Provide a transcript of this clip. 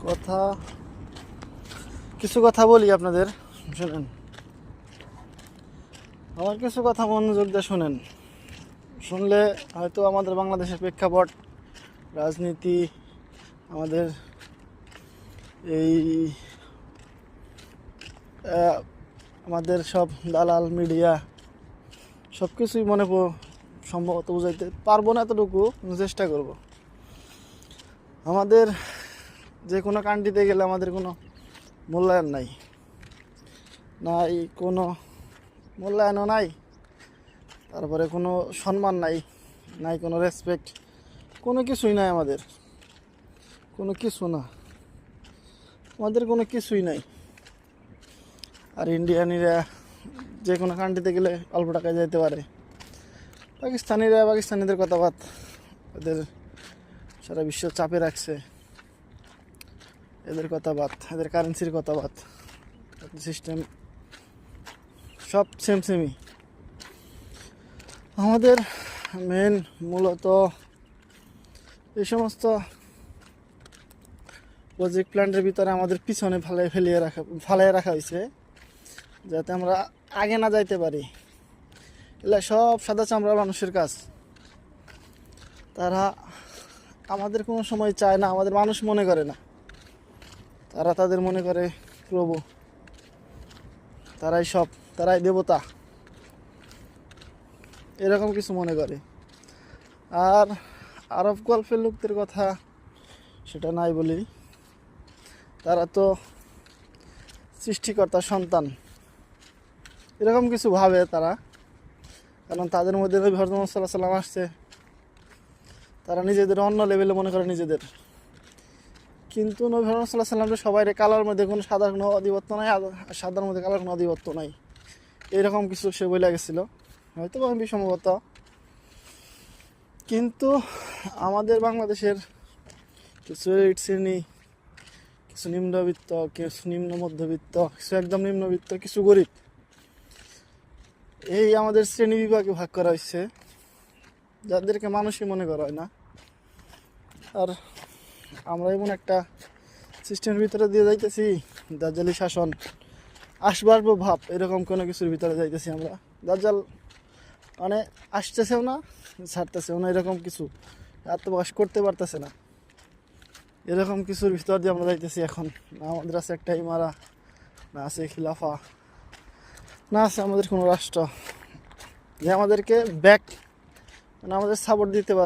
কথা কিছু কথা বলি আপনাদের, শুনেন। আমার কিছু কথা মনোযোগ দিয়ে শুনেন। শুনলে হয়তো আমাদের বাংলাদেশের প্রেক্ষাপট, রাজনীতি, আমাদের এই আমাদের সব দালাল মিডিয়া সব কিছুই সম্ভবত বুঝাইতে পারবো না, এতটুকু চেষ্টা করব। আমাদের যে কোনো কান্ট্রিতে গেলে আমাদের কোনো মূল্যায়ন নাই, কোনো মূল্যায়নও নাই, তারপরে কোনো সম্মান নাই কোনো রেসপেক্ট, কোনো কিছুই নাই আমাদের, কোনো কিছু না, আমাদের কোনো কিছুই নাই। আর ইন্ডিয়ানিরা যে কোনো কান্ট্রিতে গেলে অল্প টাকায় যেতে পারে। পাকিস্তানিদের কথা বাদ, এদের সারা বিশ্ব চাপে রাখছে, এদের কথা বাদ, এদের কারেন্সির কথা বাদ, সিস্টেম সব সেমই। আমাদের মূলত এই সমস্ত প্রজেক্ট প্ল্যান্টের ভিতরে আমাদের পিছনে ফালিয়ে রাখা হয়েছে, যাতে আমরা আগে না যাইতে পারি। এগুলো সব সাদা চামড়া মানুষের কাজ। তারা আমাদের কোনো সময় চায় না, আমাদের মানুষ মনে করে না। তারা তাদের মনে করে প্রভু, তারাই দেবতা, এরকম কিছু মনে করে। আর আরব গল্পের লোকদের কথা সেটা নাই বলি, তারা তো সৃষ্টিকর্তার সন্তান, এরকম কিছু ভাবে তারা। কারণ তাদের মধ্যে নবী হযরত মুহাম্মদ সাল্লাল্লাহু আলাইহি ওয়াসাল্লাম আসছে, তারা নিজেদের অন্য লেভেলে মনে করে নিজেদের। কিন্তু নবী হযরত সাল্লাল্লাহু আলাইহি ওয়াসাল্লাম সবাই কালার মধ্যে কোনো সাদার কোনো আধিপত্য নাই, আর সাদার মধ্যে কালার কোনো আধিপত্য নাই, এরকম কিছু সে বলে গেছিল, হয়তো বা সম্ভবত। কিন্তু আমাদের বাংলাদেশের কিছু শ্রেণী, কিছু নিম্নবিত্ত, কিছু নিম্ন মধ্যবিত্ত, কিছু একদম নিম্নবিত্ত, কিছু গরিব, এই আমাদের শ্রেণী বিভাগে ভাগ করা হয়েছে, যাদেরকে মানুষই মনে করা হয় না। আর আমরা এমন একটা সিস্টেমের ভিতরে দিয়ে যাইতেছি, দাজ্জালি শাসন আসবার ভাব, এরকম কোনো কিছুর ভিতরে যাইতেছি আমরা। দাজ্জাল মানে আসতেছেও না, ছাড়তেছেও না, এরকম কিছু আত্মপ্রকাশ করতে পারতেছে না, এরকম কিছুর ভিতর দিয়ে আমরা যাইতেছি এখন। না আমাদের আছে একটা ইমারা, না আছে খিলাফা, না আছে আমাদের কোনো রাষ্ট্র যে আমাদেরকে আমাদের সাপোর্ট দিতে পারে।